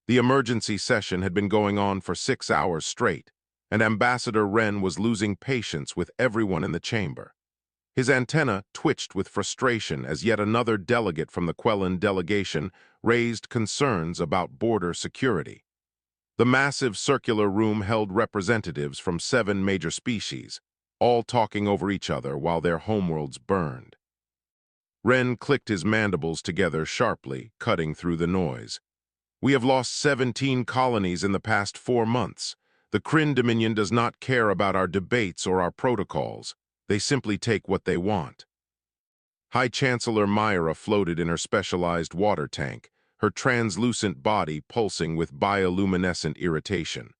The emergency session had been going on for 6 hours straight, and Ambassador Wren was losing patience with everyone in the chamber. His antenna twitched with frustration as yet another delegate from the Quellan delegation raised concerns about border security. The massive circular room held representatives from 7 major species, all talking over each other while their homeworlds burned. Wren clicked his mandibles together sharply, cutting through the noise. We have lost 17 colonies in the past 4 months. The Kryn Dominion does not care about our debates or our protocols. They simply take what they want. High Chancellor Myra floated in her specialized water tank, her translucent body pulsing with bioluminescent irritation.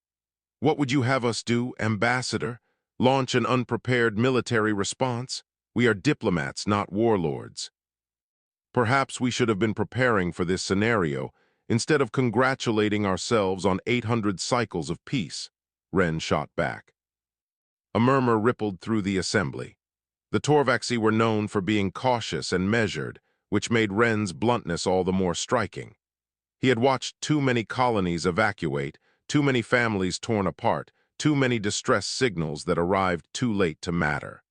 What would you have us do, Ambassador? Launch an unprepared military response? We are diplomats, not warlords. Perhaps we should have been preparing for this scenario instead of congratulating ourselves on 800 cycles of peace, Wren shot back. A murmur rippled through the assembly. The Torvaxi were known for being cautious and measured, which made Wren's bluntness all the more striking. He had watched too many colonies evacuate, too many families torn apart, too many distress signals that arrived too late to matter.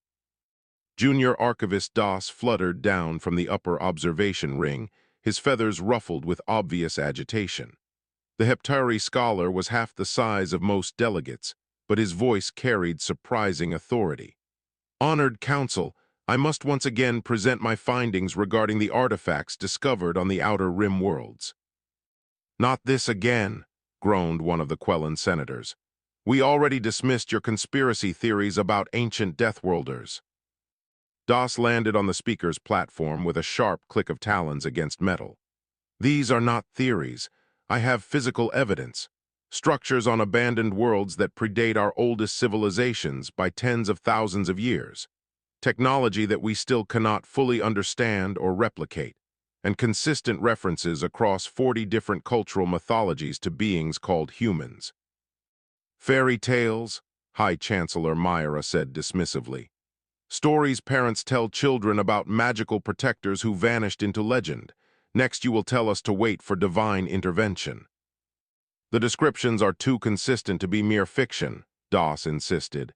Junior Archivist Das fluttered down from the upper observation ring, his feathers ruffled with obvious agitation. The Heptari scholar was half the size of most delegates, but his voice carried surprising authority. Honored Council, I must once again present my findings regarding the artifacts discovered on the Outer Rim worlds. Not this again, groaned one of the Quellan senators. We already dismissed your conspiracy theories about ancient Deathworlders. Das landed on the speaker's platform with a sharp click of talons against metal. These are not theories. I have physical evidence. Structures on abandoned worlds that predate our oldest civilizations by tens of thousands of years. Technology that we still cannot fully understand or replicate, and consistent references across 40 different cultural mythologies to beings called humans. Fairy tales, High Chancellor Myra said dismissively. Stories parents tell children about magical protectors who vanished into legend. Next you will tell us to wait for divine intervention. The descriptions are too consistent to be mere fiction, Das insisted.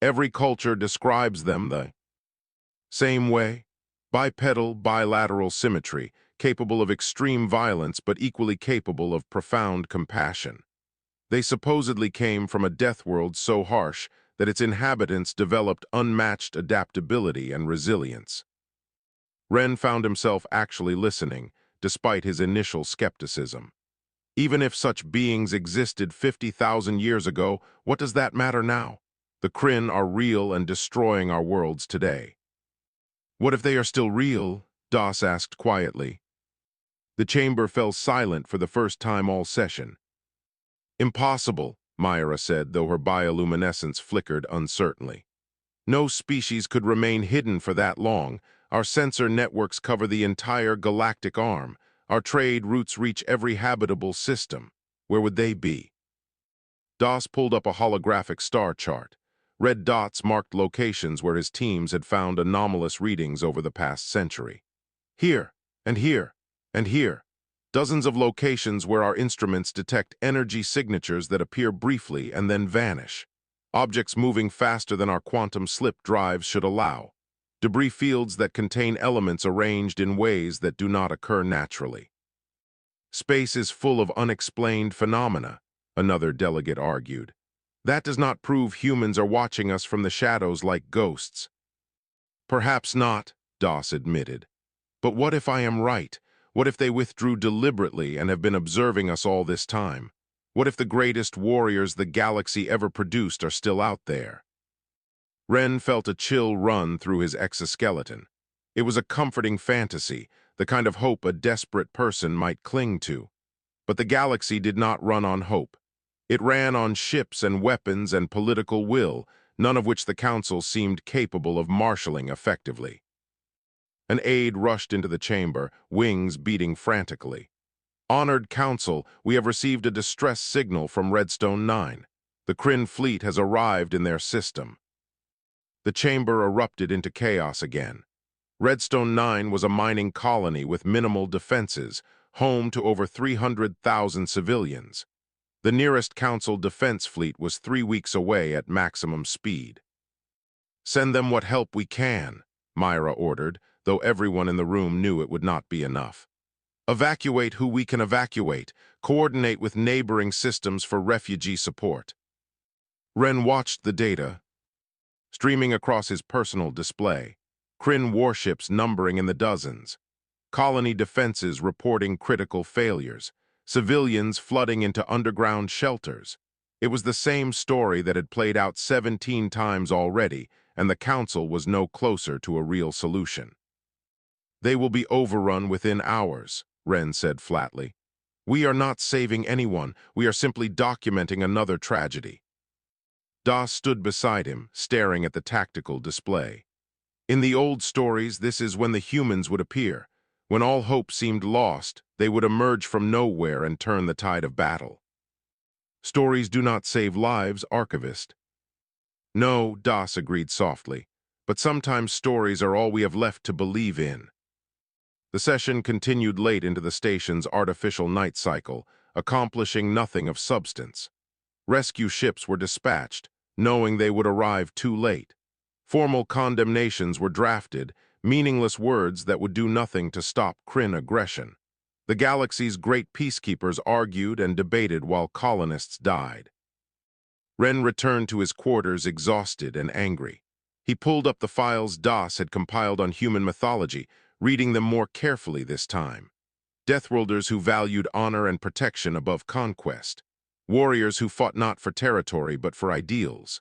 Every culture describes them the same way. Bipedal, bilateral symmetry, capable of extreme violence but equally capable of profound compassion. They supposedly came from a death world so harsh that its inhabitants developed unmatched adaptability and resilience. Wren found himself actually listening, despite his initial skepticism. Even if such beings existed 50,000 years ago, what does that matter now? The Kryn are real and destroying our worlds today. What if they are still real? Das asked quietly. The chamber fell silent for the first time all session. Impossible, Myra said, though her bioluminescence flickered uncertainly. No species could remain hidden for that long. Our sensor networks cover the entire galactic arm. Our trade routes reach every habitable system. Where would they be? Das pulled up a holographic star chart. Red dots marked locations where his teams had found anomalous readings over the past century. Here, and here, and here. Dozens of locations where our instruments detect energy signatures that appear briefly and then vanish. Objects moving faster than our quantum slip drives should allow. Debris fields that contain elements arranged in ways that do not occur naturally. Space is full of unexplained phenomena, another delegate argued. That does not prove humans are watching us from the shadows like ghosts. Perhaps not, Das admitted. But what if I am right? What if they withdrew deliberately and have been observing us all this time? What if the greatest warriors the galaxy ever produced are still out there? Wren felt a chill run through his exoskeleton. It was a comforting fantasy, the kind of hope a desperate person might cling to. But the galaxy did not run on hope. It ran on ships and weapons and political will, none of which the Council seemed capable of marshalling effectively. An aide rushed into the chamber, wings beating frantically. Honored Council, we have received a distress signal from Redstone 9. The Kryn fleet has arrived in their system. The chamber erupted into chaos again. Redstone 9 was a mining colony with minimal defenses, home to over 300,000 civilians. The nearest Council defense fleet was 3 weeks away at maximum speed. "Send them what help we can," Myra ordered, though everyone in the room knew it would not be enough. "Evacuate who we can evacuate. Coordinate with neighboring systems for refugee support." Ren watched the data, streaming across his personal display. Kryn warships numbering in the dozens. Colony defenses reporting critical failures. Civilians flooding into underground shelters. It was the same story that had played out 17 times already, and the Council was no closer to a real solution. "They will be overrun within hours," Ren said flatly. "We are not saving anyone. We are simply documenting another tragedy." Das stood beside him, staring at the tactical display. In the old stories, this is when the humans would appear. When all hope seemed lost, they would emerge from nowhere and turn the tide of battle. "Stories do not save lives, Archivist." "No," Das agreed softly, "but sometimes stories are all we have left to believe in." The session continued late into the station's artificial night cycle, accomplishing nothing of substance. Rescue ships were dispatched, knowing they would arrive too late. Formal condemnations were drafted, meaningless words that would do nothing to stop Kryn aggression. The galaxy's great peacekeepers argued and debated while colonists died. Ren returned to his quarters exhausted and angry. He pulled up the files Das had compiled on human mythology, reading them more carefully this time. Deathworlders who valued honor and protection above conquest. Warriors who fought not for territory but for ideals.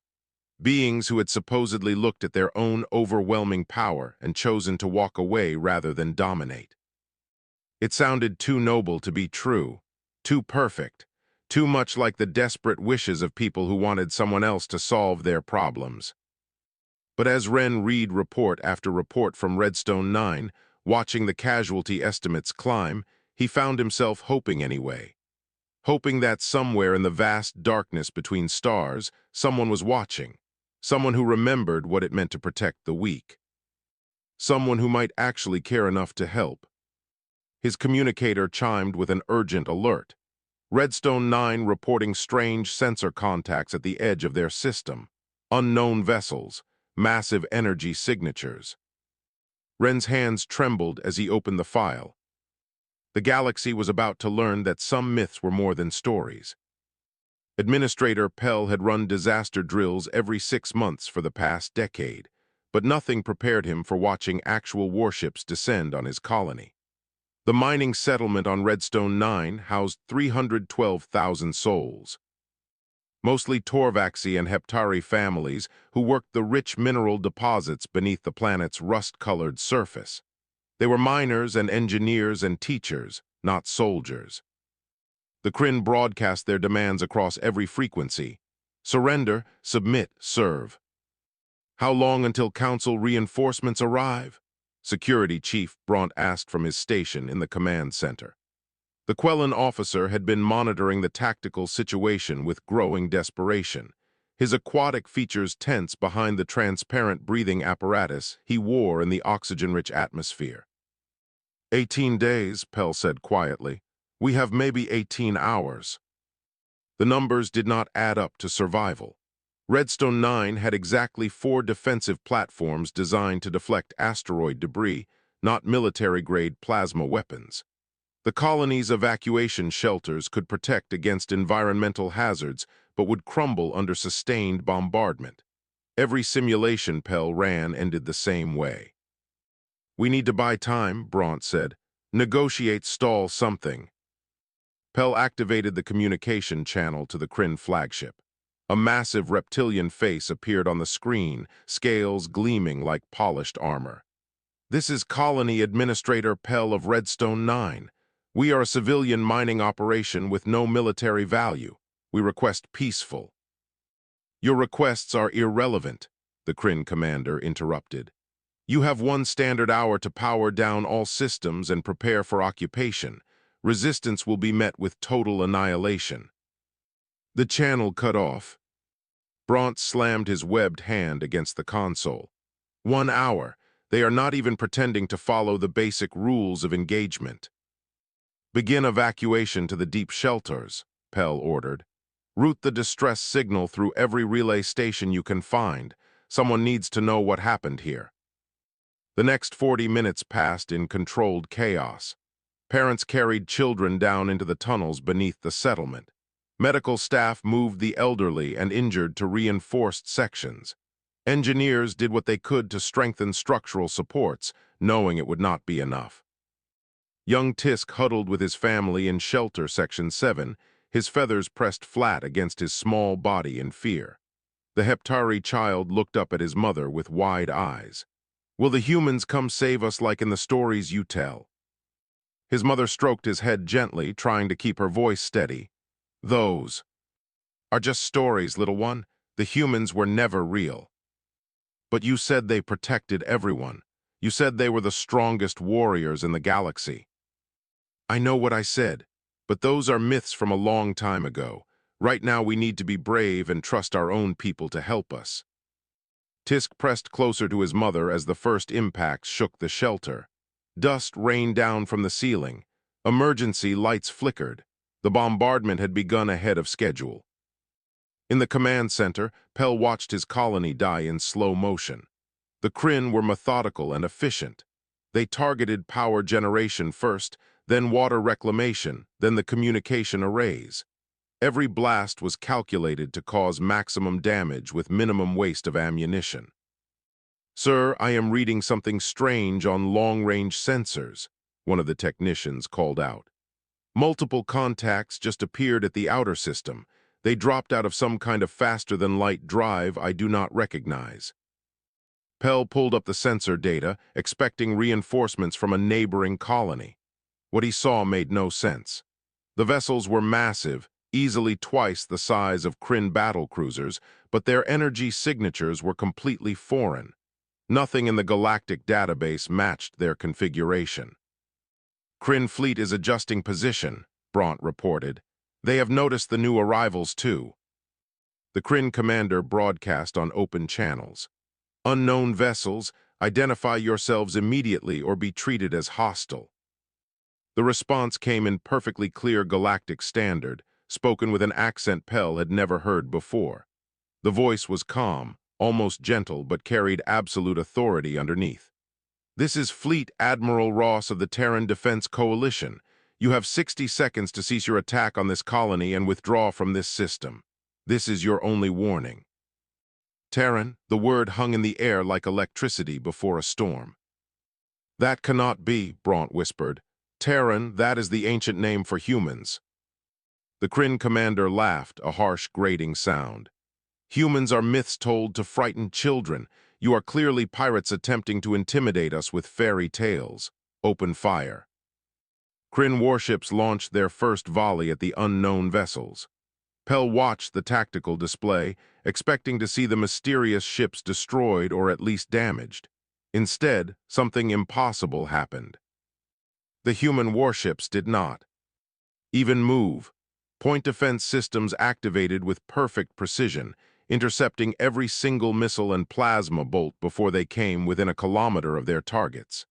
Beings who had supposedly looked at their own overwhelming power and chosen to walk away rather than dominate. It sounded too noble to be true, too perfect, too much like the desperate wishes of people who wanted someone else to solve their problems. But as Ren read report after report from Redstone 9, watching the casualty estimates climb, he found himself hoping anyway. Hoping that somewhere in the vast darkness between stars, someone was watching. Someone who remembered what it meant to protect the weak. Someone who might actually care enough to help. His communicator chimed with an urgent alert. Redstone 9 reporting strange sensor contacts at the edge of their system. Unknown vessels. Massive energy signatures. Ren's hands trembled as he opened the file. The galaxy was about to learn that some myths were more than stories. Administrator Pell had run disaster drills every 6 months for the past decade, but nothing prepared him for watching actual warships descend on his colony. The mining settlement on Redstone 9 housed 312,000 souls. Mostly Torvaxi and Heptari families who worked the rich mineral deposits beneath the planet's rust-colored surface. They were miners and engineers and teachers, not soldiers. The Kryn broadcast their demands across every frequency. Surrender, submit, serve. "How long until Council reinforcements arrive?" Security Chief Bront asked from his station in the command center. The Quellan officer had been monitoring the tactical situation with growing desperation, his aquatic features tense behind the transparent breathing apparatus he wore in the oxygen-rich atmosphere. 18 days, Pell said quietly. "We have maybe 18 hours. The numbers did not add up to survival. Redstone 9 had exactly 4 defensive platforms designed to deflect asteroid debris, not military-grade plasma weapons. The colony's evacuation shelters could protect against environmental hazards, but would crumble under sustained bombardment. Every simulation Pell ran ended the same way. "We need to buy time," Bront said. "Negotiate, stall something." Pell activated the communication channel to the Kryn flagship. A massive reptilian face appeared on the screen, scales gleaming like polished armor. "This is Colony Administrator Pell of Redstone 9. We are a civilian mining operation with no military value. We request peaceful." "Your requests are irrelevant," the Kryn commander interrupted. "You have 1 standard hour to power down all systems and prepare for occupation. Resistance will be met with total annihilation." The channel cut off. Bront slammed his webbed hand against the console. 1 hour. They are not even pretending to follow the basic rules of engagement. Begin evacuation to the deep shelters, Pell ordered. Route the distress signal through every relay station you can find. Someone needs to know what happened here. The next 40 minutes passed in controlled chaos. Parents carried children down into the tunnels beneath the settlement. Medical staff moved the elderly and injured to reinforced sections. Engineers did what they could to strengthen structural supports, knowing it would not be enough. Young Tisk huddled with his family in shelter section 7, his feathers pressed flat against his small body in fear. The Heptari child looked up at his mother with wide eyes. "Will the humans come save us like in the stories you tell?" His mother stroked his head gently, trying to keep her voice steady. "Those are just stories, little one. The humans were never real." "But you said they protected everyone. You said they were the strongest warriors in the galaxy." "I know what I said, but those are myths from a long time ago. Right now we need to be brave and trust our own people to help us." Tisk pressed closer to his mother as the first impacts shook the shelter. Dust rained down from the ceiling. Emergency lights flickered. The bombardment had begun ahead of schedule. In the command center, Pell watched his colony die in slow motion. The Kryn were methodical and efficient. They targeted power generation first, then water reclamation, then the communication arrays. Every blast was calculated to cause maximum damage with minimum waste of ammunition. "Sir, I am reading something strange on long-range sensors," one of the technicians called out. "Multiple contacts just appeared at the outer system. They dropped out of some kind of faster-than-light drive I do not recognize." Pell pulled up the sensor data, expecting reinforcements from a neighboring colony. What he saw made no sense. The vessels were massive, easily twice the size of Kryn battlecruisers, but their energy signatures were completely foreign. Nothing in the galactic database matched their configuration. "Kryn fleet is adjusting position," Bront reported. "They have noticed the new arrivals, too." The Kryn commander broadcast on open channels. "Unknown vessels, identify yourselves immediately or be treated as hostile." The response came in perfectly clear galactic standard, spoken with an accent Pell had never heard before. The voice was calm, almost gentle, but carried absolute authority underneath. "This is Fleet Admiral Ross of the Terran Defense Coalition. You have 60 seconds to cease your attack on this colony and withdraw from this system. This is your only warning." "Terran," the word hung in the air like electricity before a storm. "That cannot be," Bront whispered. "Terran, that is the ancient name for humans." The Kryn commander laughed, a harsh, grating sound. "Humans are myths told to frighten children. You are clearly pirates attempting to intimidate us with fairy tales. Open fire." Kryn warships launched their first volley at the unknown vessels. Pell watched the tactical display, expecting to see the mysterious ships destroyed or at least damaged. Instead, something impossible happened. The human warships did not even move. Point defense systems activated with perfect precision, intercepting every single missile and plasma bolt before they came within a kilometer of their targets.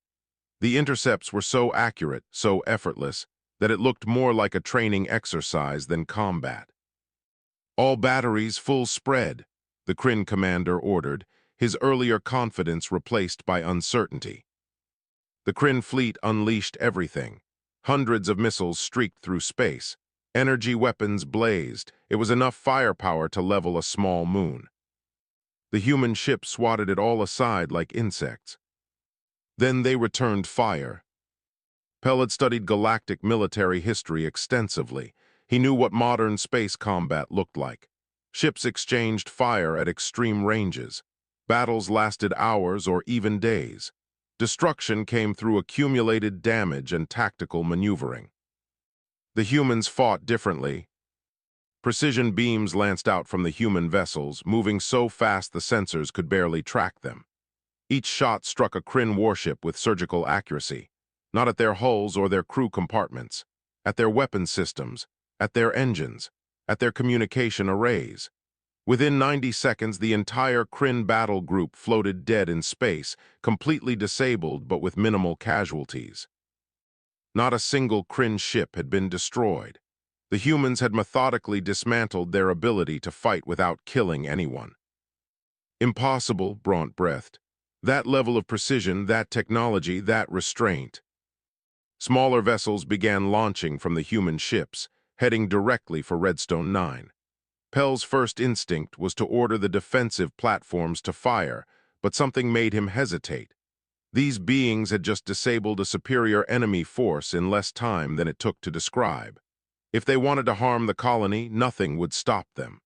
The intercepts were so accurate, so effortless, that it looked more like a training exercise than combat. "All batteries full spread," the Kryn commander ordered, his earlier confidence replaced by uncertainty. The Kryn fleet unleashed everything. Hundreds of missiles streaked through space. Energy weapons blazed. It was enough firepower to level a small moon. The human ship swatted it all aside like insects. Then they returned fire. Pell had studied galactic military history extensively. He knew what modern space combat looked like. Ships exchanged fire at extreme ranges. Battles lasted hours or even days. Destruction came through accumulated damage and tactical maneuvering. The humans fought differently. Precision beams lanced out from the human vessels, moving so fast the sensors could barely track them. Each shot struck a Kryn warship with surgical accuracy, not at their hulls or their crew compartments, at their weapon systems, at their engines, at their communication arrays. Within 90 seconds, the entire Kryn battle group floated dead in space, completely disabled but with minimal casualties. Not a single Kryn ship had been destroyed. The humans had methodically dismantled their ability to fight without killing anyone. Impossible, Braunt breathed. That level of precision, that technology, that restraint. Smaller vessels began launching from the human ships, heading directly for Redstone 9. Pell's first instinct was to order the defensive platforms to fire, but something made him hesitate. These beings had just disabled a superior enemy force in less time than it took to describe. If they wanted to harm the colony, nothing would stop them.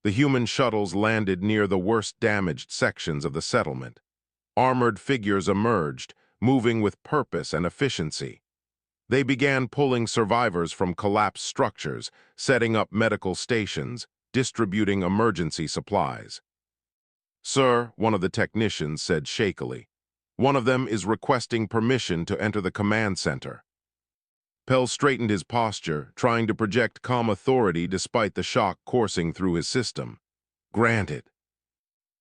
The human shuttles landed near the worst damaged sections of the settlement. Armored figures emerged, moving with purpose and efficiency. They began pulling survivors from collapsed structures, setting up medical stations, distributing emergency supplies. "Sir," one of the technicians said shakily, "one of them is requesting permission to enter the command center." Pell straightened his posture, trying to project calm authority despite the shock coursing through his system. "Granted."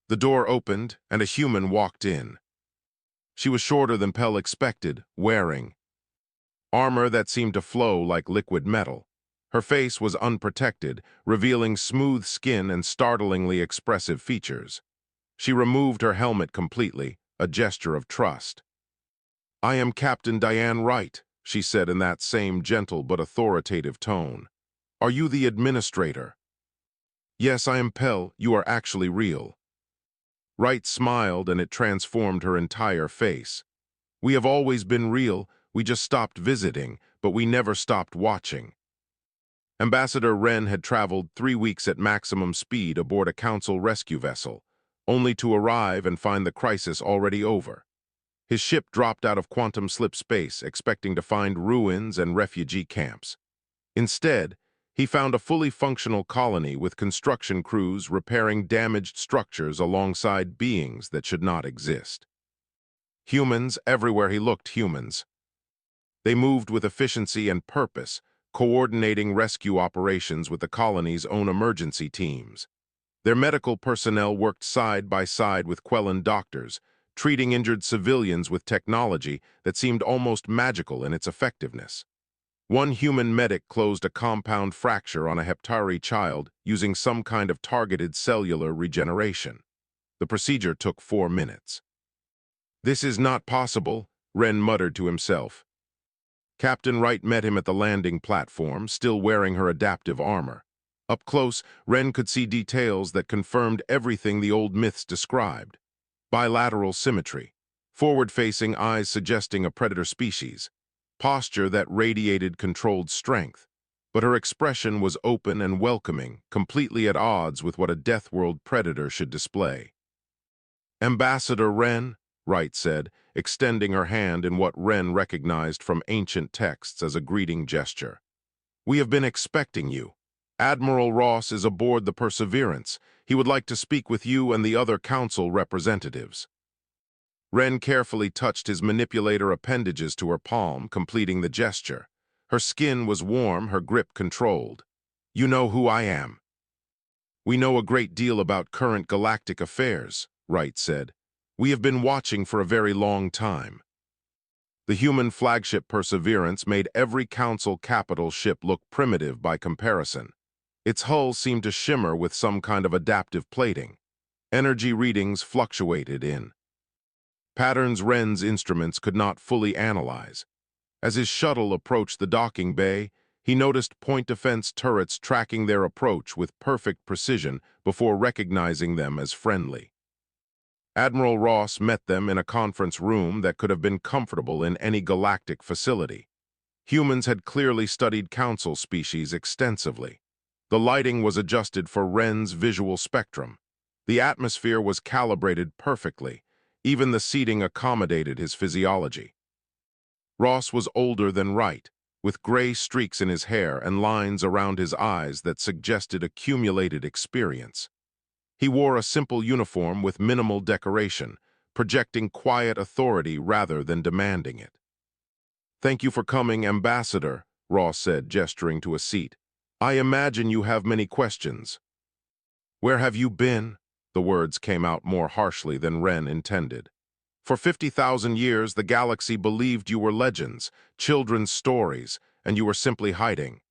The door opened, and a human walked in. She was shorter than Pell expected, wearing armor that seemed to flow like liquid metal. Her face was unprotected, revealing smooth skin and startlingly expressive features. She removed her helmet completely, a gesture of trust. "I am Captain Diane Wright," she said in that same gentle but authoritative tone. "Are you the administrator?" "Yes, I am Pell. You are actually real." Wright smiled, and it transformed her entire face. "We have always been real. We just stopped visiting, but we never stopped watching." Ambassador Wren had traveled 3 weeks at maximum speed aboard a Council rescue vessel, only to arrive and find the crisis already over. His ship dropped out of quantum slip space, expecting to find ruins and refugee camps. Instead, he found a fully functional colony with construction crews repairing damaged structures alongside beings that should not exist. Humans, everywhere he looked, humans. They moved with efficiency and purpose, coordinating rescue operations with the colony's own emergency teams. Their medical personnel worked side by side with Quellan doctors, treating injured civilians with technology that seemed almost magical in its effectiveness. One human medic closed a compound fracture on a Heptari child using some kind of targeted cellular regeneration. The procedure took 4 minutes. "This is not possible," Wren muttered to himself. Captain Wright met him at the landing platform, still wearing her adaptive armor. Up close, Wren could see details that confirmed everything the old myths described. Bilateral symmetry, forward-facing eyes suggesting a predator species, posture that radiated controlled strength. But her expression was open and welcoming, completely at odds with what a Deathworld predator should display. "Ambassador Wren," Wright said, extending her hand in what Wren recognized from ancient texts as a greeting gesture. "We have been expecting you. Admiral Ross is aboard the Perseverance. He would like to speak with you and the other council representatives." Wren carefully touched his manipulator appendages to her palm, completing the gesture. Her skin was warm, her grip controlled. "You know who I am." "We know a great deal about current galactic affairs," Wright said. "We have been watching for a very long time." The human flagship Perseverance made every Council capital ship look primitive by comparison. Its hull seemed to shimmer with some kind of adaptive plating. Energy readings fluctuated in patterns Wren's instruments could not fully analyze. As his shuttle approached the docking bay, he noticed point defense turrets tracking their approach with perfect precision before recognizing them as friendly. Admiral Ross met them in a conference room that could have been comfortable in any galactic facility. Humans had clearly studied Council species extensively. The lighting was adjusted for Wren's visual spectrum. The atmosphere was calibrated perfectly. Even the seating accommodated his physiology. Ross was older than Wright, with gray streaks in his hair and lines around his eyes that suggested accumulated experience. He wore a simple uniform with minimal decoration, projecting quiet authority rather than demanding it. "Thank you for coming, Ambassador," Ross said, gesturing to a seat. "I imagine you have many questions." "Where have you been?" The words came out more harshly than Wren intended. For 50,000 years, the galaxy believed you were legends, children's stories, and you were simply hiding.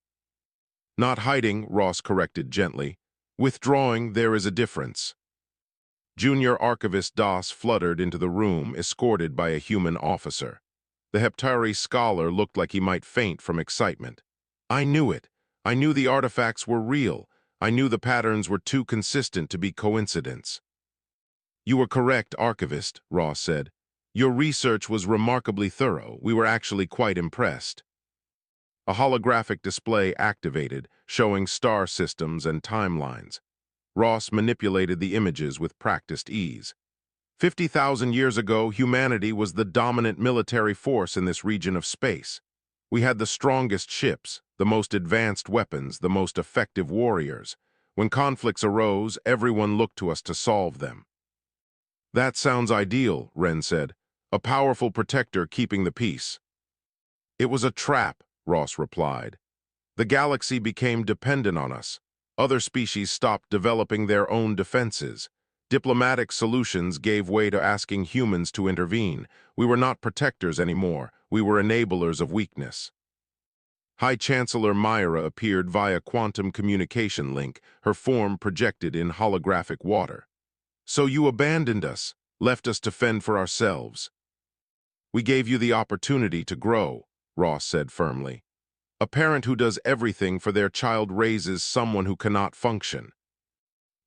Not hiding, Ross corrected gently. Withdrawing, there is a difference. Junior Archivist Das fluttered into the room, escorted by a human officer. The Heptari scholar looked like he might faint from excitement. I knew it. I knew the artifacts were real. I knew the patterns were too consistent to be coincidence. You were correct, Archivist, Ross said. Your research was remarkably thorough. We were actually quite impressed. A holographic display activated, showing star systems and timelines. Ross manipulated the images with practiced ease. 50,000 years ago, humanity was the dominant military force in this region of space. We had the strongest ships, the most advanced weapons, the most effective warriors. When conflicts arose, everyone looked to us to solve them. That sounds ideal, Ren said. A powerful protector keeping the peace. It was a trap, Ross replied. The galaxy became dependent on us. Other species stopped developing their own defenses. Diplomatic solutions gave way to asking humans to intervene. We were not protectors anymore. We were enablers of weakness. High Chancellor Myra appeared via quantum communication link, her form projected in holographic water. So you abandoned us, left us to fend for ourselves. We gave you the opportunity to grow, Ross said firmly. A parent who does everything for their child raises someone who cannot function.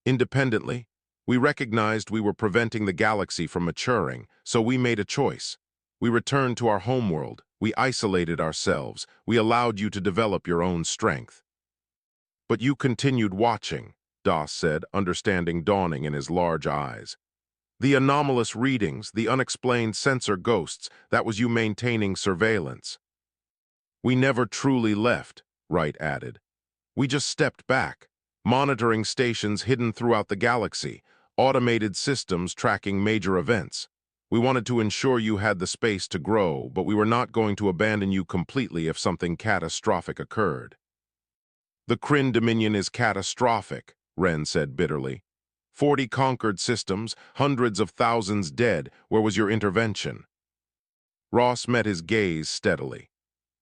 Independently, we recognized we were preventing the galaxy from maturing, so we made a choice. We returned to our homeworld. We isolated ourselves. We allowed you to develop your own strength. But you continued watching, Das said, understanding dawning in his large eyes. The anomalous readings, the unexplained sensor ghosts, that was you maintaining surveillance. We never truly left, Wright added. We just stepped back, monitoring stations hidden throughout the galaxy, automated systems tracking major events. We wanted to ensure you had the space to grow, but we were not going to abandon you completely if something catastrophic occurred. The Kryn Dominion is catastrophic, Ren said bitterly. 40 conquered systems, hundreds of thousands dead. Where was your intervention? Ross met his gaze steadily.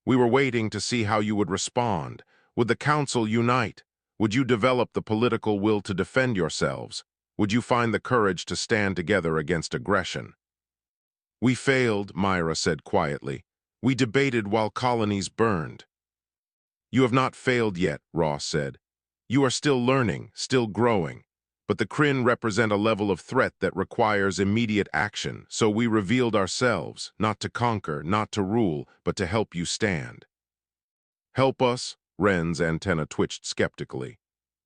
We were waiting to see how you would respond. Would the Council unite? Would you develop the political will to defend yourselves? Would you find the courage to stand together against aggression? We failed, Myra said quietly. We debated while colonies burned. You have not failed yet, Ross said. You are still learning, still growing. But the Kryn represent a level of threat that requires immediate action, so we revealed ourselves, not to conquer, not to rule, but to help you stand. Help us? Ren's antenna twitched skeptically.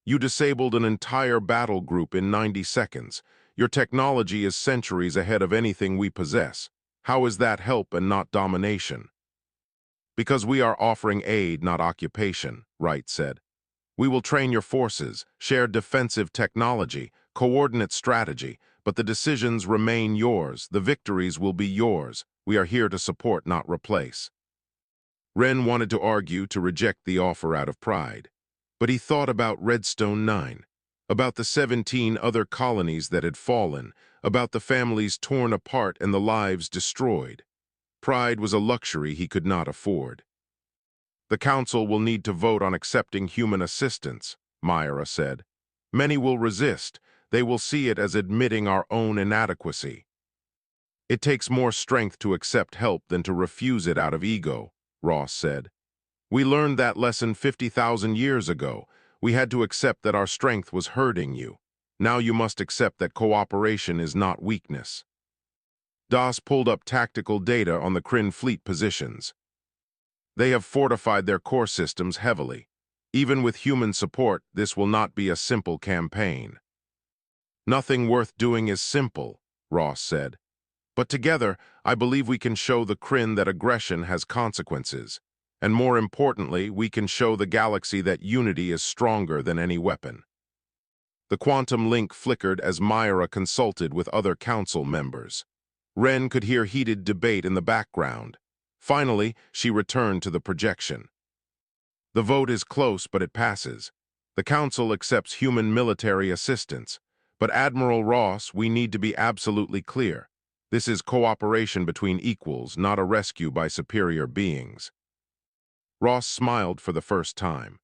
You disabled an entire battle group in 90 seconds. Your technology is centuries ahead of anything we possess. How is that help and not domination? Because we are offering aid, not occupation, Wright said. We will train your forces, share defensive technology, coordinate strategy, but the decisions remain yours. The victories will be yours. We are here to support, not replace. Ren wanted to argue to reject the offer out of pride, but he thought about Redstone 9, about the 17 other colonies that had fallen, about the families torn apart and the lives destroyed. Pride was a luxury he could not afford. The Council will need to vote on accepting human assistance, Myra said. Many will resist. They will see it as admitting our own inadequacy. It takes more strength to accept help than to refuse it out of ego, Ross said. We learned that lesson 50,000 years ago. We had to accept that our strength was hurting you. Now you must accept that cooperation is not weakness. Das pulled up tactical data on the Kryn fleet positions. They have fortified their core systems heavily. Even with human support, this will not be a simple campaign. Nothing worth doing is simple, Ross said. But together, I believe we can show the Kryn that aggression has consequences. And more importantly, we can show the galaxy that unity is stronger than any weapon. The quantum link flickered as Myra consulted with other council members. Ren could hear heated debate in the background. Finally, she returned to the projection. The vote is close, but it passes. The Council accepts human military assistance. But Admiral Ross, we need to be absolutely clear. This is cooperation between equals, not a rescue by superior beings. Ross smiled for the first time.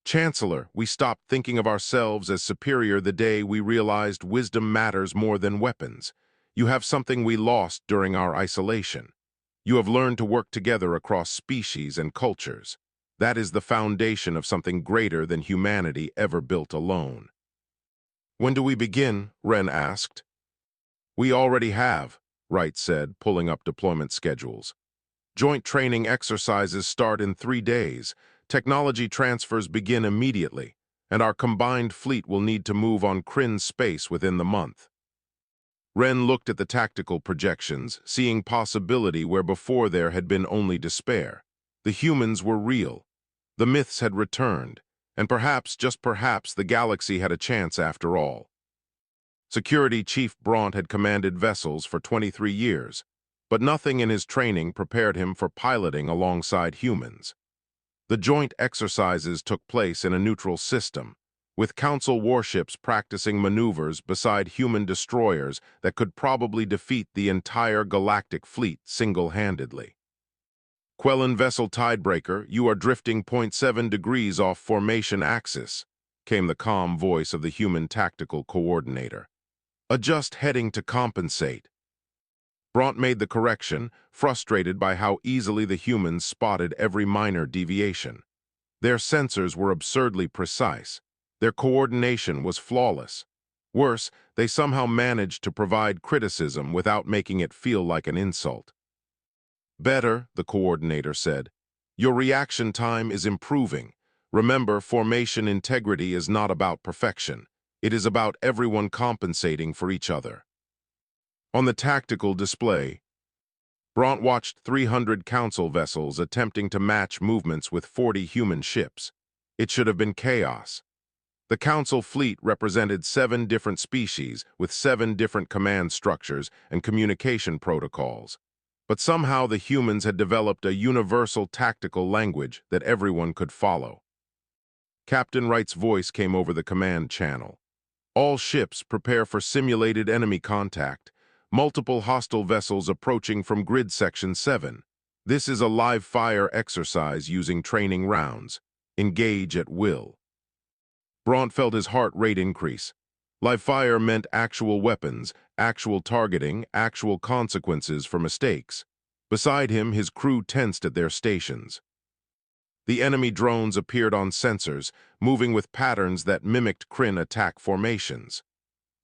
Chancellor, we stopped thinking of ourselves as superior the day we realized wisdom matters more than weapons. You have something we lost during our isolation. You have learned to work together across species and cultures. That is the foundation of something greater than humanity ever built alone. When do we begin? Ren asked. We already have, Wright said, pulling up deployment schedules. Joint training exercises start in 3 days. Technology transfers begin immediately, and our combined fleet will need to move on Kryn's space within the month. Ren looked at the tactical projections, seeing possibility where before there had been only despair. The humans were real. The myths had returned, and perhaps, just perhaps, the galaxy had a chance after all. Security Chief Bront had commanded vessels for 23 years, but nothing in his training prepared him for piloting alongside humans. The joint exercises took place in a neutral system, with Council warships practicing maneuvers beside human destroyers that could probably defeat the entire galactic fleet single-handedly. Quellan vessel Tidebreaker, you are drifting 0.7 degrees off formation axis, came the calm voice of the human tactical coordinator. Adjust heading to compensate. Bront made the correction, frustrated by how easily the humans spotted every minor deviation. Their sensors were absurdly precise. Their coordination was flawless. Worse, they somehow managed to provide criticism without making it feel like an insult. Better, the coordinator said. Your reaction time is improving. Remember, formation integrity is not about perfection. It is about everyone compensating for each other. On the tactical display, Bront watched 300 Council vessels attempting to match movements with 40 human ships. It should have been chaos. The Council fleet represented 7 different species with 7 different command structures and communication protocols. But somehow the humans had developed a universal tactical language that everyone could follow. Captain Wright's voice came over the command channel. All ships prepare for simulated enemy contact. Multiple hostile vessels approaching from Grid Section 7. This is a live-fire exercise using training rounds. Engage at will. Bront felt his heart rate increase. Live fire meant actual weapons, actual targeting, actual consequences for mistakes. Beside him, his crew tensed at their stations. The enemy drones appeared on sensors, moving with patterns that mimicked Kryn attack formations.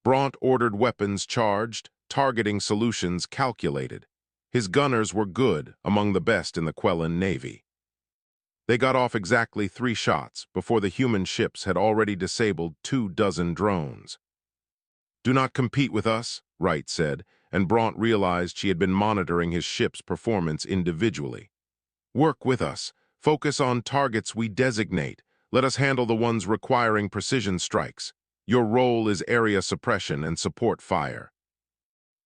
Bront ordered weapons charged, targeting solutions calculated. His gunners were good, among the best in the Quellan Navy. They got off exactly 3 shots before the human ships had already disabled 24 drones. Do not compete with us, Wright said, and Bront realized she had been monitoring his ship's performance individually. Work with us. Focus on targets we designate. Let us handle the ones requiring precision strikes. Your role is area suppression and support fire.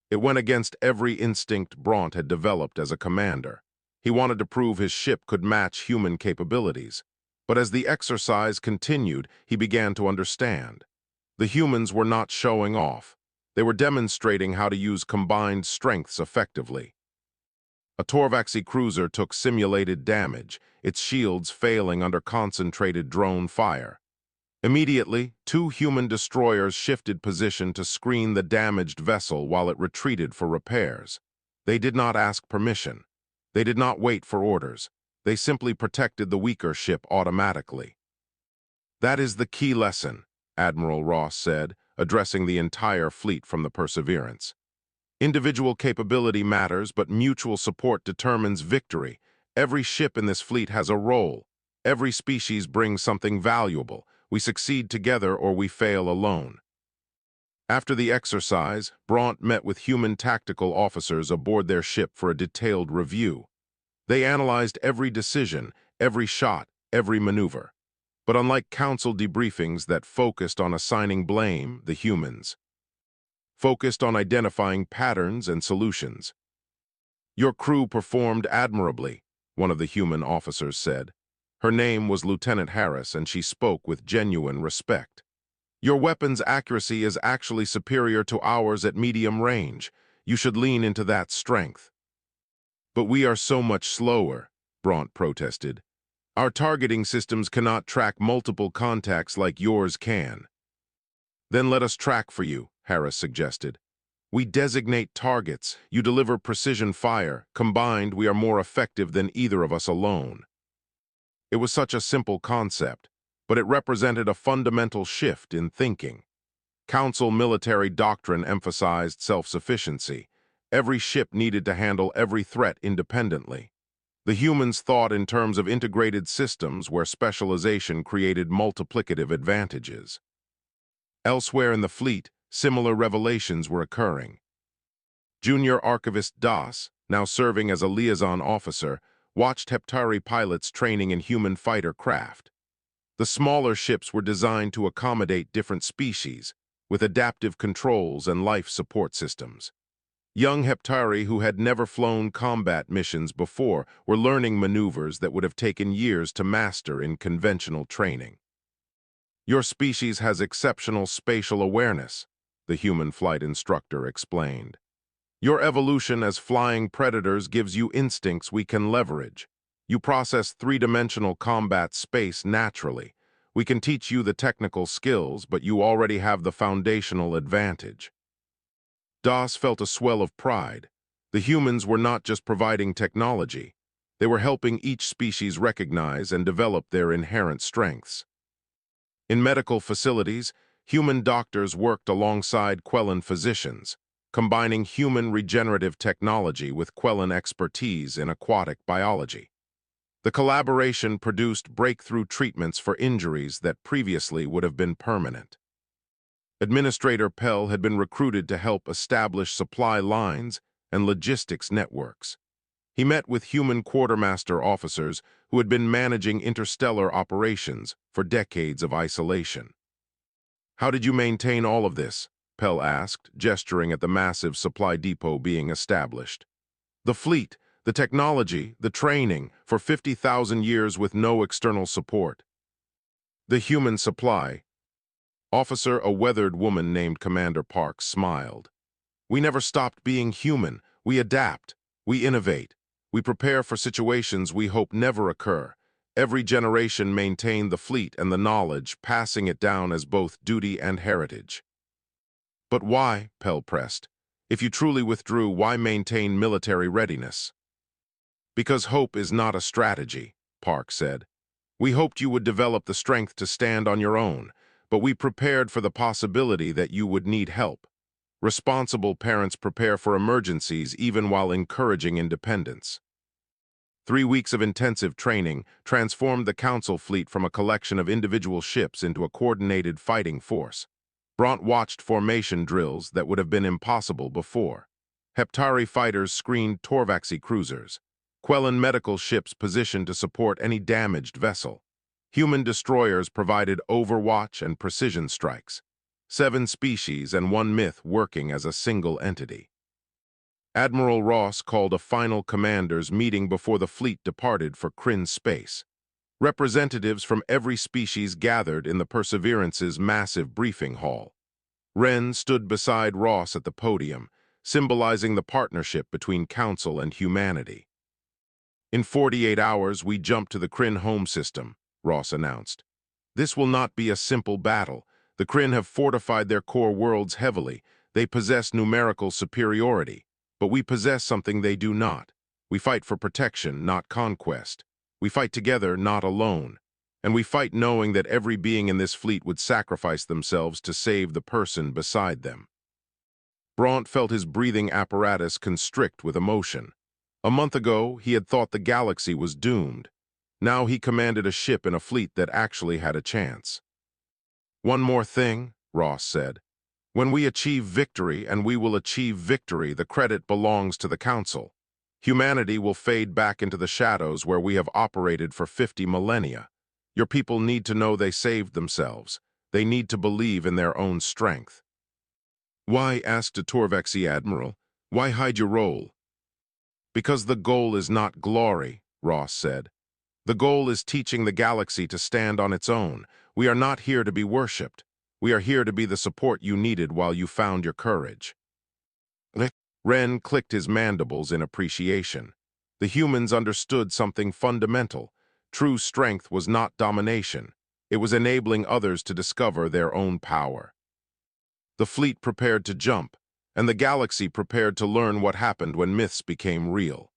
It went against every instinct Bront had developed as a commander. He wanted to prove his ship could match human capabilities. But as the exercise continued, he began to understand. The humans were not showing off. They were demonstrating how to use combined strengths effectively. A Torvaxi cruiser took simulated damage, its shields failing under concentrated drone fire. Immediately, 2 human destroyers shifted position to screen the damaged vessel while it retreated for repairs. They did not ask permission. They did not wait for orders. They simply protected the weaker ship automatically. That is the key lesson, Admiral Ross said, addressing the entire fleet from the Perseverance. Individual capability matters, but mutual support determines victory. Every ship in this fleet has a role. Every species brings something valuable. We succeed together or we fail alone. After the exercise, Bront met with human tactical officers aboard their ship for a detailed review. They analyzed every decision, every shot, every maneuver. But unlike Council debriefings that focused on assigning blame, the humans focused on identifying patterns and solutions. Your crew performed admirably, one of the human officers said. Her name was Lieutenant Harris, and she spoke with genuine respect. Your weapon's accuracy is actually superior to ours at medium range. You should lean into that strength. But we are so much slower, Bront protested. Our targeting systems cannot track multiple contacts like yours can. Then let us track for you, Harris suggested. We designate targets, you deliver precision fire. Combined, we are more effective than either of us alone. It was such a simple concept, but it represented a fundamental shift in thinking. Council military doctrine emphasized self-sufficiency. Every ship needed to handle every threat independently. The humans thought in terms of integrated systems where specialization created multiplicative advantages. Elsewhere in the fleet, similar revelations were occurring. Junior Archivist Das, now serving as a liaison officer, watched Heptari pilots training in human fighter craft. The smaller ships were designed to accommodate different species, with adaptive controls and life support systems. Young Heptari who had never flown combat missions before were learning maneuvers that would have taken years to master in conventional training. Your species has exceptional spatial awareness, the human flight instructor explained. Your evolution as flying predators gives you instincts we can leverage. You process three-dimensional combat space naturally. We can teach you the technical skills, but you already have the foundational advantage. Das felt a swell of pride. The humans were not just providing technology. They were helping each species recognize and develop their inherent strengths. In medical facilities, human doctors worked alongside Quellan physicians, combining human regenerative technology with Quellan expertise in aquatic biology. The collaboration produced breakthrough treatments for injuries that previously would have been permanent. Administrator Pell had been recruited to help establish supply lines and logistics networks. He met with human quartermaster officers who had been managing interstellar operations for decades of isolation. How did you maintain all of this? Pell asked, gesturing at the massive supply depot being established. The fleet, the technology, the training, for 50,000 years with no external support. The human supply. Officer, a weathered woman named Commander Parks, smiled. We never stopped being human. We adapt. We innovate. We prepare for situations we hope never occur. Every generation maintained the fleet and the knowledge, passing it down as both duty and heritage. But why, Pell pressed, if you truly withdrew, why maintain military readiness? Because hope is not a strategy, Park said. We hoped you would develop the strength to stand on your own, but we prepared for the possibility that you would need help. Responsible parents prepare for emergencies even while encouraging independence. 3 weeks of intensive training transformed the Council fleet from a collection of individual ships into a coordinated fighting force. Bront watched formation drills that would have been impossible before. Heptari fighters screened Torvaxi cruisers. Quellan medical ships positioned to support any damaged vessel. Human destroyers provided overwatch and precision strikes. 7 species and 1 myth working as a single entity. Admiral Ross called a final commanders meeting before the fleet departed for Kryn space. Representatives from every species gathered in the Perseverance's massive briefing hall. Wren stood beside Ross at the podium, symbolizing the partnership between Council and humanity. In 48 hours, we jump to the Kryn home system, Ross announced. This will not be a simple battle. The Kryn have fortified their core worlds heavily. They possess numerical superiority. But we possess something they do not. We fight for protection, not conquest. We fight together, not alone. And we fight knowing that every being in this fleet would sacrifice themselves to save the person beside them. Bront felt his breathing apparatus constrict with emotion. A month ago, he had thought the galaxy was doomed. Now he commanded a ship in a fleet that actually had a chance. One more thing, Ross said. When we achieve victory, and we will achieve victory, the credit belongs to the Council. Humanity will fade back into the shadows where we have operated for 50 millennia. Your people need to know they saved themselves. They need to believe in their own strength. Why, asked a Torvaxi admiral, why hide your role? Because the goal is not glory, Ross said. The goal is teaching the galaxy to stand on its own. We are not here to be worshipped. We are here to be the support you needed while you found your courage. Ren clicked his mandibles in appreciation. The humans understood something fundamental. True strength was not domination. It was enabling others to discover their own power. The fleet prepared to jump, and the galaxy prepared to learn what happened when myths became real.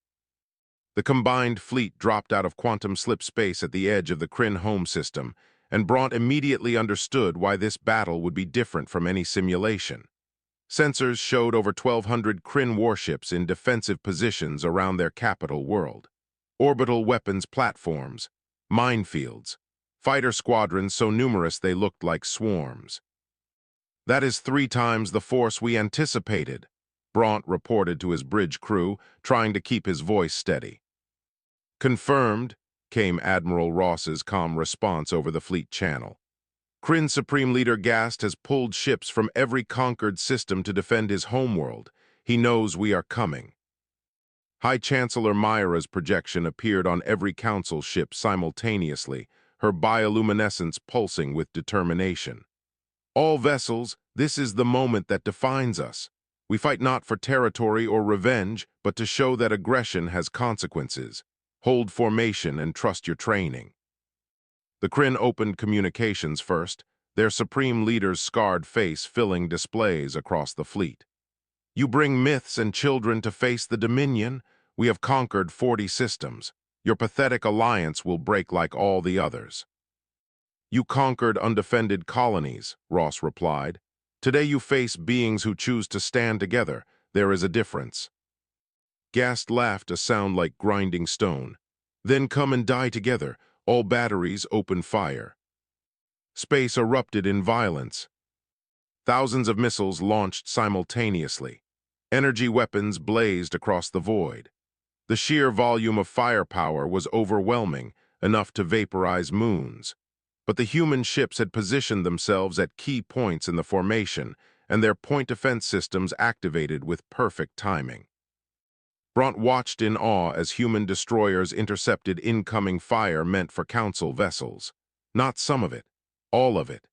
The combined fleet dropped out of quantum slip space at the edge of the Kryn home system, and Bront immediately understood why this battle would be different from any simulation. Sensors showed over 1,200 Kryn warships in defensive positions around their capital world. Orbital weapons platforms, minefields, fighter squadrons so numerous they looked like swarms. "That is 3 times the force we anticipated," Bront reported to his bridge crew, trying to keep his voice steady. "Confirmed," came Admiral Ross's calm response over the fleet channel. "Kryn Supreme Leader Gast has pulled ships from every conquered system to defend his homeworld. He knows we are coming." High Chancellor Myra's projection appeared on every council ship simultaneously, her bioluminescence pulsing with determination. "All vessels, this is the moment that defines us. We fight not for territory or revenge, but to show that aggression has consequences. Hold formation and trust your training." The Kryn opened communications first, their supreme leader's scarred face filling displays across the fleet. "You bring myths and children to face the Dominion? We have conquered 40 systems. Your pathetic alliance will break like all the others." "You conquered undefended colonies," Ross replied. "Today you face beings who choose to stand together. There is a difference." Gast laughed, a sound like grinding stone. "Then come and die together. All batteries open fire." Space erupted in violence. Thousands of missiles launched simultaneously. Energy weapons blazed across the void. The sheer volume of firepower was overwhelming, enough to vaporize moons. But the human ships had positioned themselves at key points in the formation, and their point defense systems activated with perfect timing. Bront watched in awe as human destroyers intercepted incoming fire meant for Council vessels. Not some of it, all of it.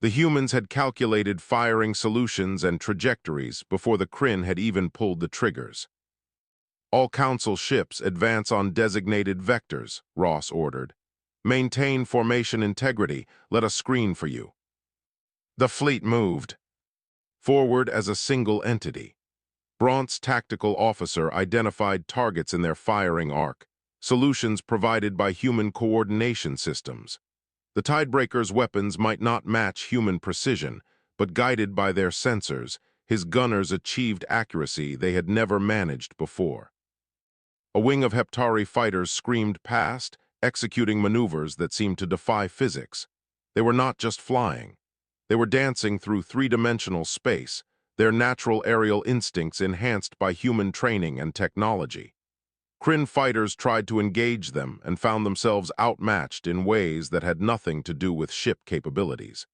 The humans had calculated firing solutions and trajectories before the Kryn had even pulled the triggers. "All Council ships advance on designated vectors," Ross ordered. "Maintain formation integrity. Let us screen for you." The fleet moved forward as a single entity. Bront's tactical officer identified targets in their firing arc, solutions provided by human coordination systems. The Tidebreaker's weapons might not match human precision, but guided by their sensors, his gunners achieved accuracy they had never managed before. A wing of Heptari fighters screamed past, executing maneuvers that seemed to defy physics. They were not just flying. They were dancing through 3-dimensional space, their natural aerial instincts enhanced by human training and technology. Kryn fighters tried to engage them and found themselves outmatched in ways that had nothing to do with ship capabilities.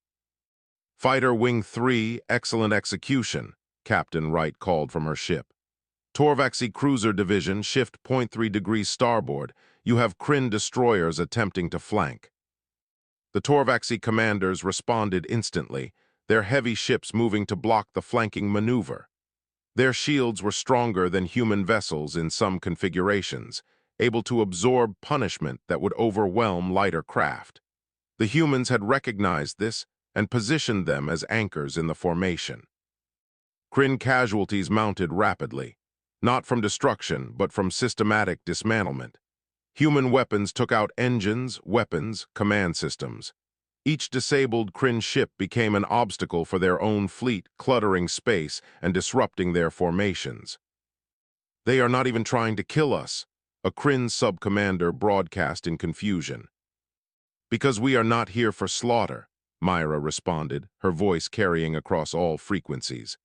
"Fighter Wing 3, excellent execution," Captain Wright called from her ship. "Torvaxi Cruiser Division, shift 0.3 degrees starboard. You have Kryn destroyers attempting to flank." The Torvaxi commanders responded instantly, their heavy ships moving to block the flanking maneuver. Their shields were stronger than human vessels in some configurations, able to absorb punishment that would overwhelm lighter craft. The humans had recognized this and positioned them as anchors in the formation. Kryn casualties mounted rapidly, not from destruction, but from systematic dismantlement. Human weapons took out engines, weapons, command systems. Each disabled Kryn ship became an obstacle for their own fleet, cluttering space and disrupting their formations. "They are not even trying to kill us," a Kryn sub-commander broadcast in confusion. "Because we are not here for slaughter," Myra responded, her voice carrying across all frequencies.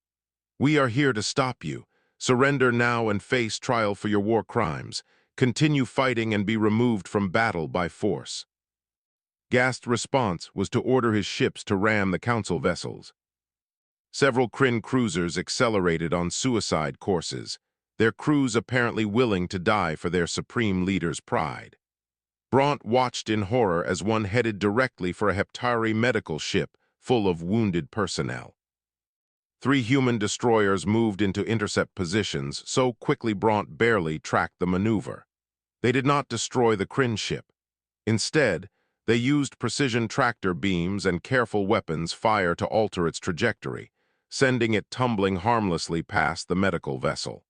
"We are here to stop you. Surrender now and face trial for your war crimes. Continue fighting and be removed from battle by force." Gast's response was to order his ships to ram the Council vessels. Several Kryn cruisers accelerated on suicide courses, their crews apparently willing to die for their supreme leader's pride. Bront watched in horror as one headed directly for a Heptari medical ship full of wounded personnel. Three human destroyers moved into intercept positions so quickly Bront barely tracked the maneuver. They did not destroy the Kryn ship. Instead, they used precision tractor beams and careful weapons fire to alter its trajectory, sending it tumbling harmlessly past the medical vessel.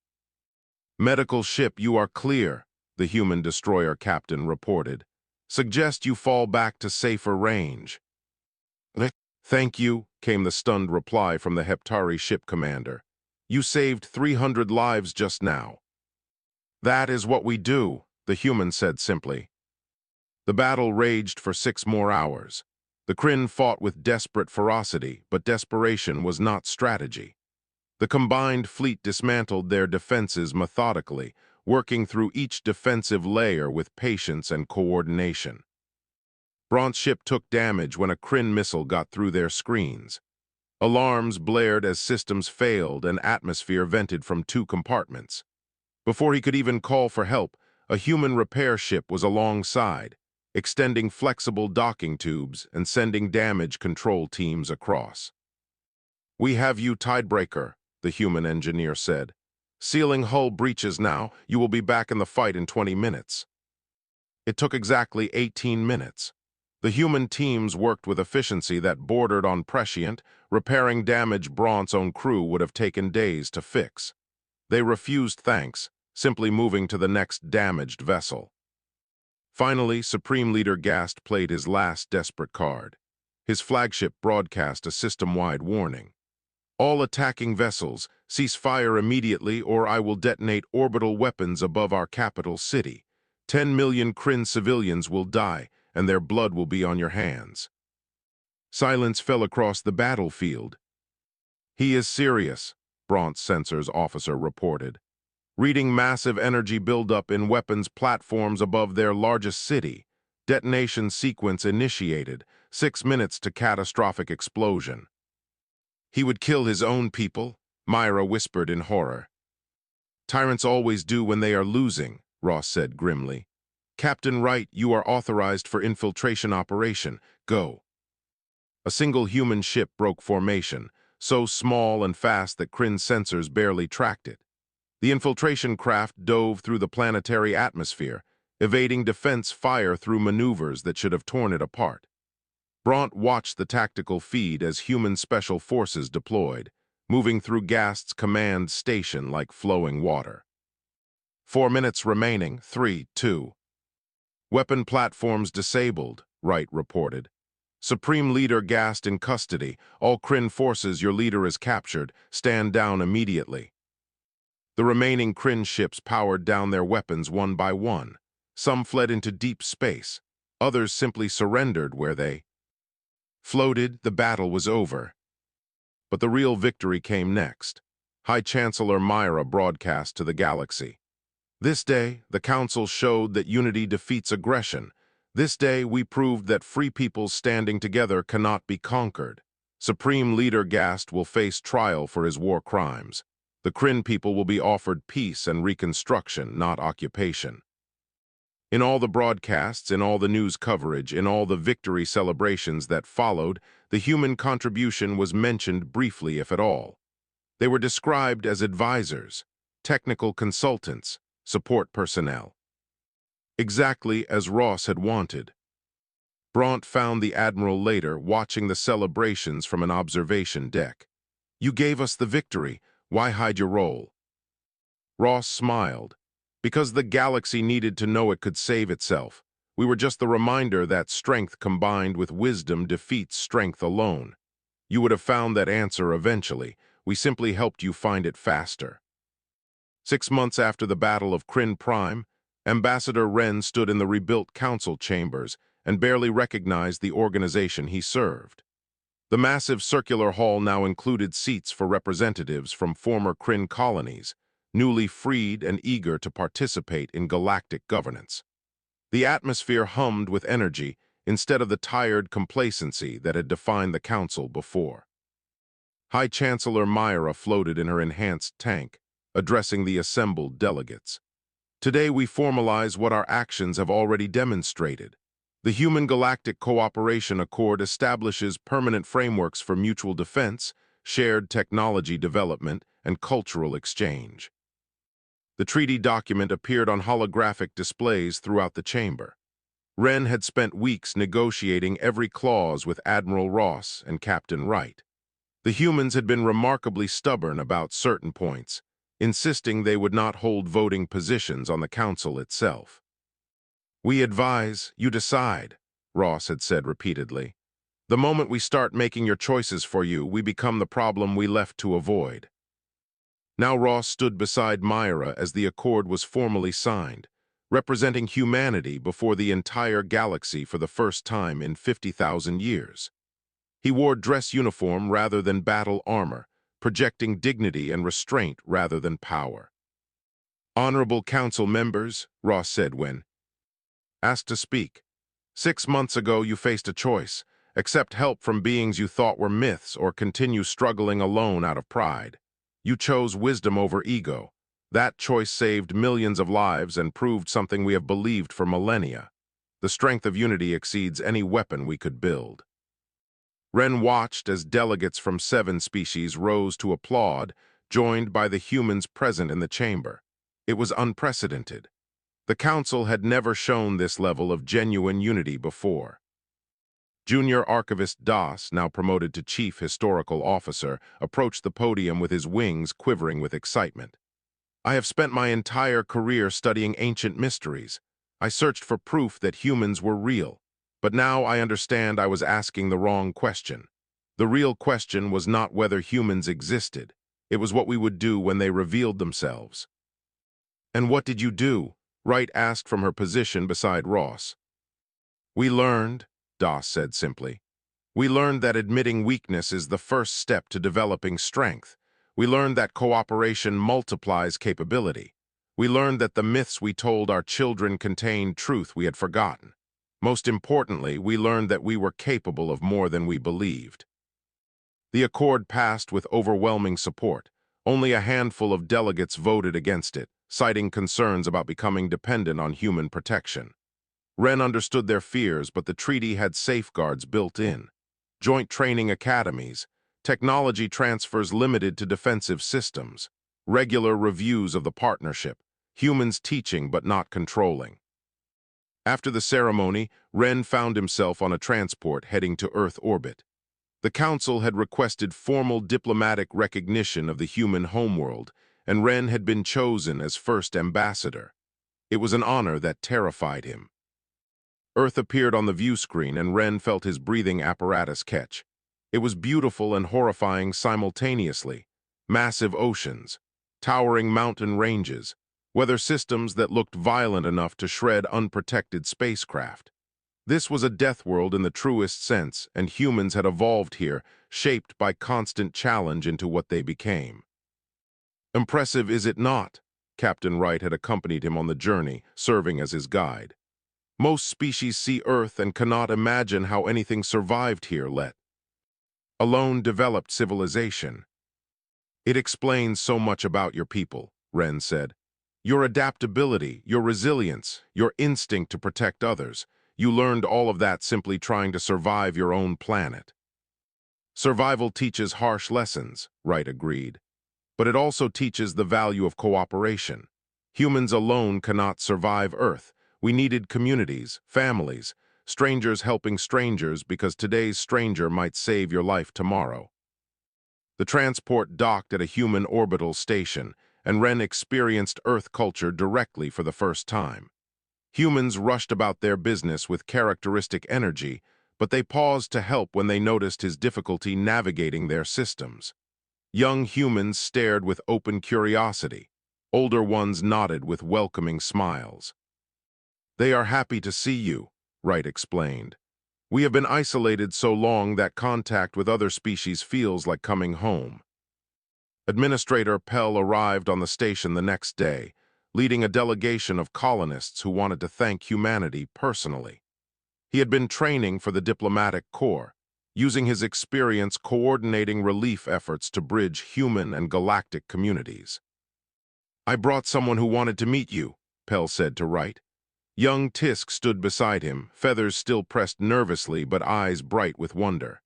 "Medical ship, you are clear," the human destroyer captain reported. "Suggest you fall back to safer range." "Thank you," came the stunned reply from the Heptari ship commander. "You saved 300 lives just now." "That is what we do," the human said simply. The battle raged for 6 more hours. The Kryn fought with desperate ferocity, but desperation was not strategy. The combined fleet dismantled their defenses methodically, working through each defensive layer with patience and coordination. Bront's ship took damage when a Kryn missile got through their screens. Alarms blared as systems failed and atmosphere vented from 2 compartments. Before he could even call for help, a human repair ship was alongside, extending flexible docking tubes and sending damage control teams across. "We have you, Tidebreaker," the human engineer said. "Sealing hull breaches now. You will be back in the fight in 20 minutes." It took exactly 18 minutes. The human teams worked with efficiency that bordered on prescient, repairing damage Bront's own crew would have taken days to fix. They refused thanks, simply moving to the next damaged vessel. Finally, Supreme Leader Gast played his last desperate card. His flagship broadcast a system-wide warning. "All attacking vessels, cease fire immediately or I will detonate orbital weapons above our capital city. 10 million Kryn civilians will die, and their blood will be on your hands." Silence fell across the battlefield. "He is serious," Bront's sensors officer reported. "Reading massive energy buildup in weapons platforms above their largest city. Detonation sequence initiated, 6 minutes to catastrophic explosion." "He would kill his own people," Myra whispered in horror. "Tyrants always do when they are losing," Ross said grimly. "Captain Wright, you are authorized for infiltration operation. Go." A single human ship broke formation, so small and fast that Kryn's sensors barely tracked it. The infiltration craft dove through the planetary atmosphere, evading defense fire through maneuvers that should have torn it apart. Bront watched the tactical feed as human special forces deployed, moving through Gast's command station like flowing water. 4 minutes remaining, 3, 2. "Weapon platforms disabled," Wright reported. "Supreme Leader Gast in custody. All Kryn forces, your leader is captured. Stand down immediately." The remaining Kryn ships powered down their weapons one by one. Some fled into deep space. Others simply surrendered where they floated. The battle was over. But the real victory came next. High Chancellor Myra broadcast to the galaxy. "This day, the Council showed that unity defeats aggression. This day, we proved that free peoples standing together cannot be conquered. Supreme Leader Gast will face trial for his war crimes. The Kryn people will be offered peace and reconstruction, not occupation." In all the broadcasts, in all the news coverage, in all the victory celebrations that followed, the human contribution was mentioned briefly, if at all. They were described as advisors, technical consultants, support personnel. Exactly as Ross had wanted. Bront found the Admiral later watching the celebrations from an observation deck. "You gave us the victory. Why hide your role?" Ross smiled. "Because the galaxy needed to know it could save itself. We were just the reminder that strength combined with wisdom defeats strength alone. You would have found that answer eventually. We simply helped you find it faster." 6 months after the Battle of Kryn Prime, Ambassador Wren stood in the rebuilt council chambers and barely recognized the organization he served. The massive circular hall now included seats for representatives from former Kryn colonies, newly freed and eager to participate in galactic governance. The atmosphere hummed with energy instead of the tired complacency that had defined the council before. High Chancellor Myra floated in her enhanced tank, addressing the assembled delegates. "Today we formalize what our actions have already demonstrated. The Human Galactic Cooperation Accord establishes permanent frameworks for mutual defense, shared technology development, and cultural exchange. The treaty document appeared on holographic displays throughout the chamber. Wren had spent weeks negotiating every clause with Admiral Ross and Captain Wright. The humans had been remarkably stubborn about certain points, insisting they would not hold voting positions on the council itself. "We advise, you decide," Ross had said repeatedly. "The moment we start making your choices for you, we become the problem we left to avoid." Now Ross stood beside Myra as the accord was formally signed, representing humanity before the entire galaxy for the first time in 50,000 years. He wore dress uniform rather than battle armor, projecting dignity and restraint rather than power. "Honorable council members," Ross said when asked to speak, "6 months ago you faced a choice: accept help from beings you thought were myths or continue struggling alone out of pride. You chose wisdom over ego. That choice saved millions of lives and proved something we have believed for millennia. The strength of unity exceeds any weapon we could build." Wren watched as delegates from 7 species rose to applaud, joined by the humans present in the chamber. It was unprecedented. The council had never shown this level of genuine unity before. Junior Archivist Das, now promoted to Chief Historical Officer, approached the podium with his wings quivering with excitement. "I have spent my entire career studying ancient mysteries. I searched for proof that humans were real. But now I understand I was asking the wrong question. The real question was not whether humans existed. It was what we would do when they revealed themselves." "And what did you do?" Wright asked from her position beside Ross. "We learned," Das said simply. "We learned that admitting weakness is the first step to developing strength. We learned that cooperation multiplies capability. We learned that the myths we told our children contained truth we had forgotten. Most importantly, we learned that we were capable of more than we believed." The accord passed with overwhelming support. Only a handful of delegates voted against it, citing concerns about becoming dependent on human protection. Wren understood their fears, but the treaty had safeguards built in. Joint training academies, technology transfers limited to defensive systems, regular reviews of the partnership, humans teaching but not controlling. After the ceremony, Wren found himself on a transport heading to Earth orbit. The Council had requested formal diplomatic recognition of the human homeworld, and Wren had been chosen as first ambassador. It was an honor that terrified him. Earth appeared on the view screen, and Wren felt his breathing apparatus catch. It was beautiful and horrifying simultaneously. Massive oceans, towering mountain ranges, weather systems that looked violent enough to shred unprotected spacecraft. This was a death world in the truest sense, and humans had evolved here, shaped by constant challenge into what they became. "Impressive, is it not?" Captain Wright had accompanied him on the journey, serving as his guide. "Most species see Earth and cannot imagine how anything survived here, let alone developed civilization." "It explains so much about your people," Wren said. "Your adaptability, your resilience, your instinct to protect others. You learned all of that simply trying to survive your own planet." "Survival teaches harsh lessons," Wright agreed. "But it also teaches the value of cooperation. Humans alone cannot survive Earth. We needed communities, families, strangers helping strangers because today's stranger might save your life tomorrow." The transport docked at a human orbital station, and Wren experienced Earth culture directly for the first time. Humans rushed about their business with characteristic energy, but they paused to help when they noticed his difficulty navigating their systems. Young humans stared with open curiosity. Older ones nodded with welcoming smiles. "They are happy to see you," Wright explained. "We have been isolated so long that contact with other species feels like coming home." Administrator Pell arrived on the station the next day, leading a delegation of colonists who wanted to thank humanity personally. He had been training for the diplomatic corps, using his experience coordinating relief efforts to bridge human and galactic communities. "I brought someone who wanted to meet you," Pell said to Wright. Young Tisk stood beside him, feathers still pressed nervously but eyes bright with wonder.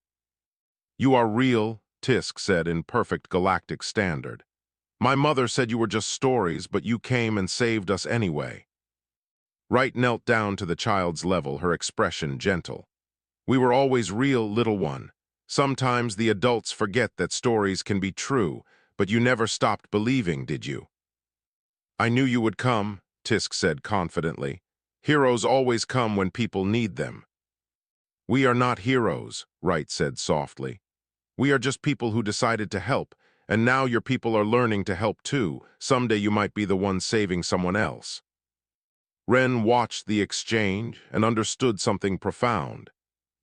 "You are real?" Tisk said in perfect galactic standard. My mother said you were just stories, but you came and saved us anyway. Wright knelt down to the child's level, her expression gentle. We were always real, little one. Sometimes the adults forget that stories can be true, but you never stopped believing, did you? I knew you would come, Tisk said confidently. Heroes always come when people need them. We are not heroes, Wright said softly. We are just people who decided to help, and now your people are learning to help too. Someday you might be the one saving someone else. Ren watched the exchange and understood something profound.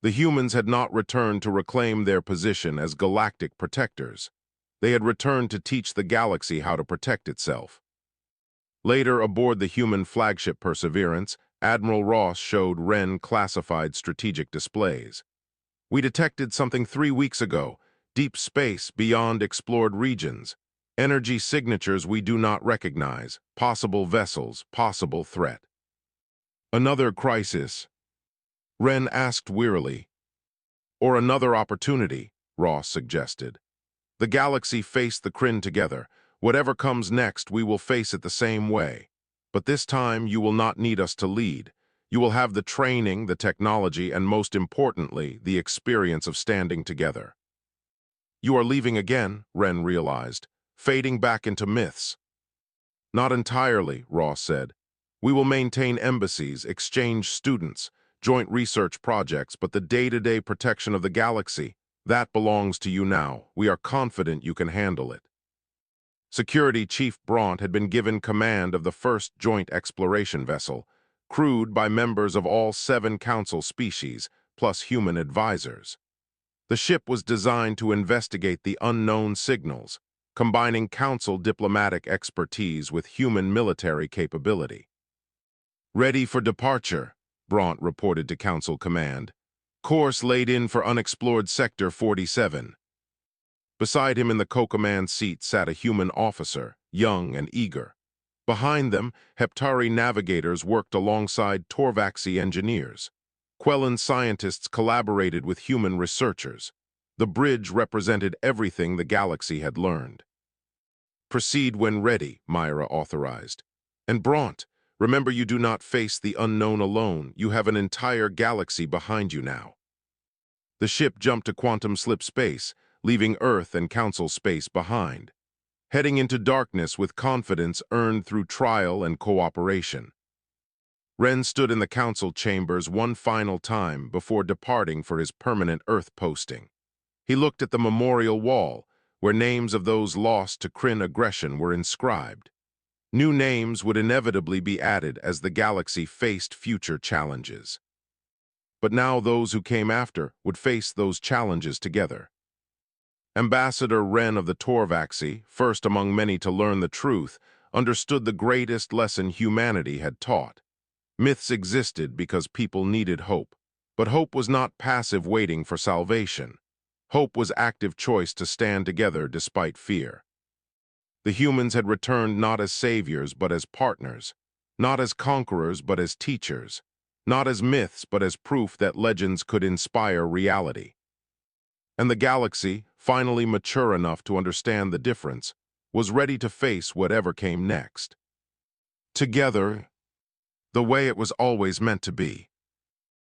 The humans had not returned to reclaim their position as galactic protectors. They had returned to teach the galaxy how to protect itself. Later, aboard the human flagship Perseverance, Admiral Ross showed Ren classified strategic displays. We detected something 3 weeks ago, deep space beyond explored regions, energy signatures we do not recognize, possible vessels, possible threat. Another crisis, Ren asked wearily. Or another opportunity, Ross suggested. The galaxy faced the Kryn together. Whatever comes next, we will face it the same way. But this time, you will not need us to lead. You will have the training, the technology, and most importantly, the experience of standing together. You are leaving again, Ren realized, fading back into myths. Not entirely, Ross said. We will maintain embassies, exchange students, joint research projects, but the day-to-day protection of the galaxy, that belongs to you now. We are confident you can handle it. Security Chief Bront had been given command of the first joint exploration vessel, crewed by members of all 7 council species, plus human advisors. The ship was designed to investigate the unknown signals, combining council diplomatic expertise with human military capability. Ready for departure, Bront reported to Council Command. Course laid in for unexplored Sector 47. Beside him in the co-command seat sat a human officer, young and eager. Behind them, Heptari navigators worked alongside Torvaxi engineers. Quellan scientists collaborated with human researchers. The bridge represented everything the galaxy had learned. Proceed when ready, Myra authorized. And Bront, remember you do not face the unknown alone. You have an entire galaxy behind you now. The ship jumped to quantum slip space, leaving Earth and Council space behind, heading into darkness with confidence earned through trial and cooperation. Ren stood in the Council chambers one final time before departing for his permanent Earth posting. He looked at the memorial wall, where names of those lost to Kryn aggression were inscribed. New names would inevitably be added as the galaxy faced future challenges. But now those who came after would face those challenges together. Ambassador Ren of the Torvaxi, first among many to learn the truth, understood the greatest lesson humanity had taught. Myths existed because people needed hope, but hope was not passive waiting for salvation. Hope was active choice to stand together despite fear. The humans had returned not as saviors but as partners, not as conquerors but as teachers, not as myths but as proof that legends could inspire reality. And the galaxy, finally mature enough to understand the difference, was ready to face whatever came next. Together, the way it was always meant to be.